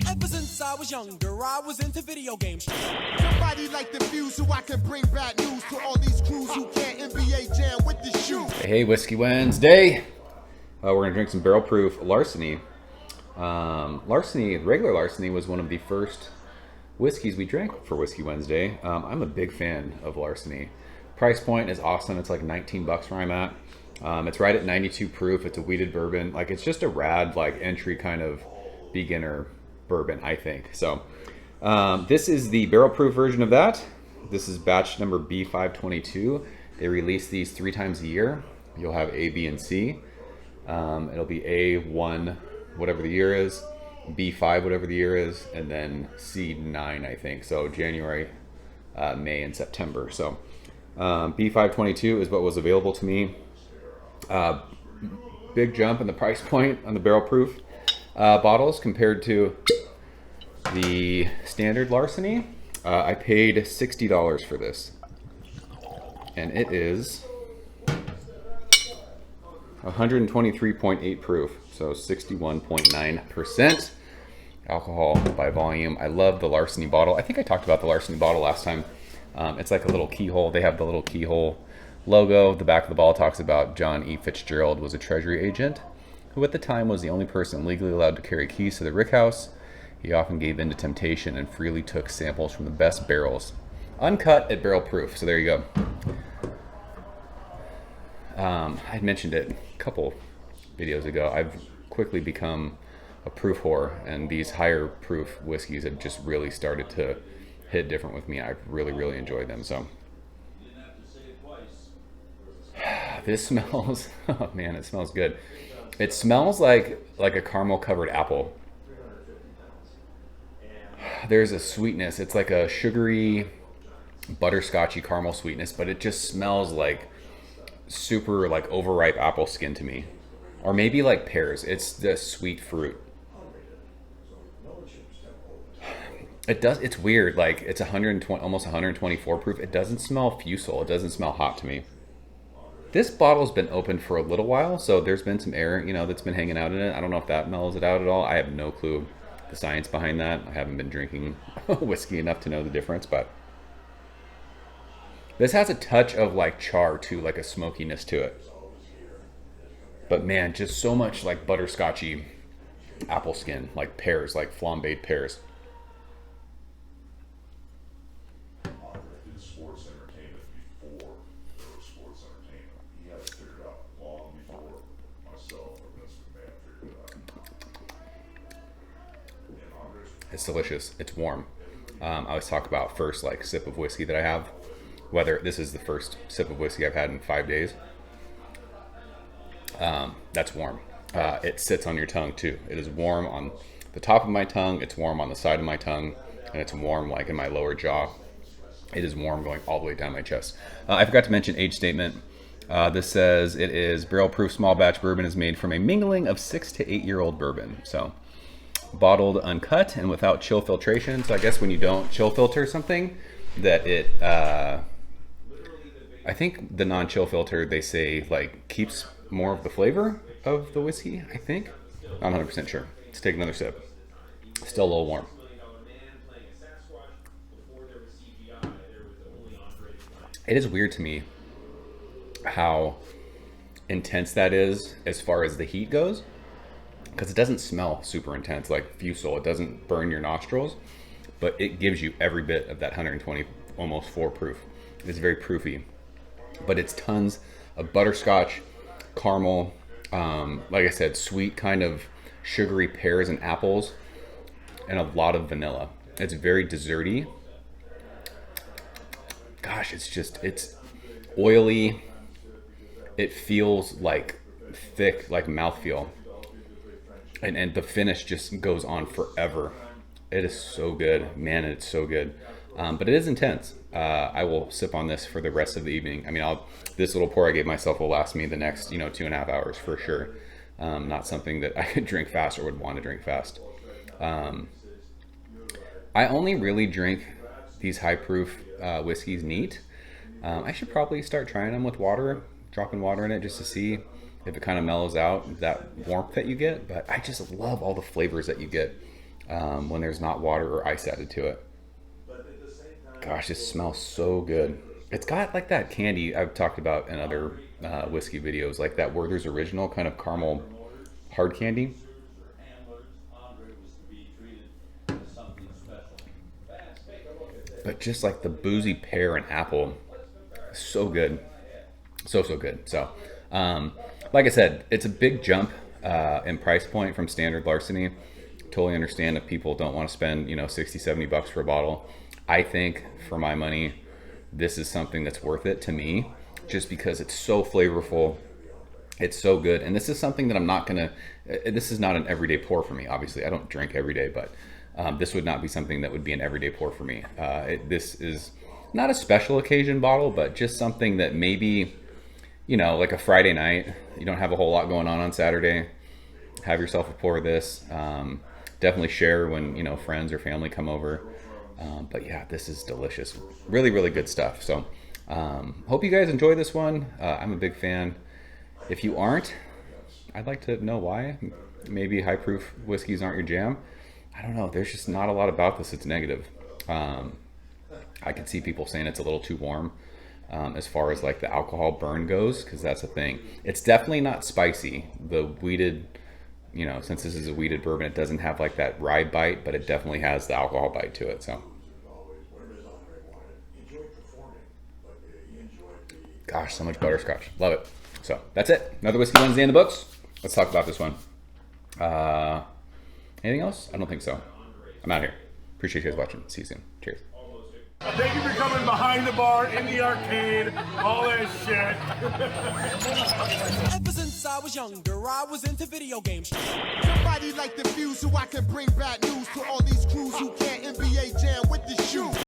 Ever since I was younger, I was into video games. Somebody like the fuse so I can bring bad news to all these crews who can't NBA jam with the shoe. Hey, Whiskey Wednesday. We're gonna drink some barrel proof Larceny. Regular Larceny was one of the first whiskeys we drank for Whiskey Wednesday. I'm a big fan of Larceny. Price point is awesome. It's like 19 bucks where I'm at. It's right at 92 proof. It's a wheated bourbon. Like, it's just a rad, like, entry kind of beginner bourbon, I think. So this is the barrel proof version of that. This is batch number B522. They release these 3 times a year. You'll have A, B, and C. It'll be A1, whatever the year is, B5, whatever the year is, and then C9, I think. So January, May, and September. So B522 is what was available to me. Big jump in the price point on the barrel proof bottles compared to the standard Larceny. I paid $60 for this, and it is 123.8 proof, so 61.9% alcohol by volume. I love the Larceny bottle. I think I talked about the Larceny bottle last time. It's like a little keyhole. They have the little keyhole logo. The back of the bottle talks about John E. Fitzgerald was a treasury agent who at the time was the only person legally allowed to carry keys to the rick house. He often gave in to temptation and freely took samples from the best barrels, uncut at barrel proof. So there you go. I mentioned it a couple videos ago. I've quickly become a proof whore, and these higher proof whiskeys have just really started to hit different with me. I really enjoyed them. So this smells, oh man, it smells good. It smells like a caramel covered apple. There's a sweetness. It's like a sugary, butterscotchy caramel sweetness, but it just smells like super like overripe apple skin to me, or maybe like pears. It's the sweet fruit. It does. It's weird. Like, it's 120, almost 124 proof. It doesn't smell fusel. It doesn't smell hot to me. This bottle's been open for a little while, so there's been some air, that's been hanging out in it. I don't know if that mellows it out at all. I have no clue the science behind that. I haven't been drinking whiskey enough to know the difference, but this has a touch of like char too, like a smokiness to it. But man, just so much like butterscotchy apple skin, like pears, like flambéed pears. It's delicious. It's warm. I always talk about first like sip of whiskey that I have, whether this is the first sip of whiskey I've had in 5 days. That's warm. It sits on your tongue too. It is warm on the top of my tongue. It's warm on the side of my tongue, and it's warm like in my lower jaw. It is warm going all the way down my chest. I forgot to mention age statement. This says it is barrel proof small batch bourbon is made from a mingling of 6 to 8 year old bourbon. So bottled uncut and without chill filtration. So I guess when you don't chill filter something, that it I think the non-chill filter, they say like keeps more of the flavor of the whiskey, I think. I'm 100% sure. Let's take another sip. Still a little warm. It is weird to me how intense that is as far as the heat goes, because it doesn't smell super intense like fusel. It doesn't burn your nostrils, but it gives you every bit of that 120, almost 4 proof. It's very proofy, but it's tons of butterscotch, caramel, like I said, sweet kind of sugary pears and apples, and a lot of vanilla. It's very desserty. Gosh, it's oily. It feels like thick, like mouthfeel. And the finish just goes on forever. It is so good, man. It's so good, but it is intense. I will sip on this for the rest of the evening. I mean, this little pour I gave myself will last me the next, 2.5 hours for sure. Not something that I could drink fast or would want to drink fast. I only really drink these high proof whiskeys neat. I should probably start trying them with water, dropping water in it just to see if it kind of mellows out that warmth that you get. But I just love all the flavors that you get when there's not water or ice added to it. Gosh, it smells so good. It's got like that candy I've talked about in other whiskey videos, like that Werther's Original kind of caramel hard candy. But just like the boozy pear and apple, so good. So good. So, like I said, it's a big jump in price point from standard Larceny. Totally understand if people don't want to spend, you know, 60, 70 bucks for a bottle. I think for my money, this is something that's worth it to me, just because it's so flavorful. It's so good. And this is something that I'm not going to, this is not an everyday pour for me. Obviously, I don't drink every day, but this would not be something that would be an everyday pour for me. This is not a special occasion bottle, but just something that maybe, you know, like a Friday night, you don't have a whole lot going on Saturday, have yourself a pour of this. Definitely share when, you know, friends or family come over. But yeah, this is delicious. Really, really good stuff. So hope you guys enjoy this one. I'm a big fan. If you aren't, I'd like to know why. Maybe high proof whiskeys aren't your jam. I don't know. There's just not a lot about this that's negative. I can see people saying it's a little too warm as far as like the alcohol burn goes, because that's a thing. It's definitely not spicy. The wheated, you know, since this is a wheated bourbon, it doesn't have like that rye bite, but it definitely has the alcohol bite to it. So, gosh, so much butterscotch. Love it. So that's it. Another Whiskey Wednesday in the books. Let's talk about this one. Anything else? I don't think so. I'm out here. Appreciate you guys watching. See you soon. Cheers. Thank you for coming behind the bar, in the arcade, all that shit. Ever since I was younger, I was into video games. Somebody like the fuse so I can bring bad news to all these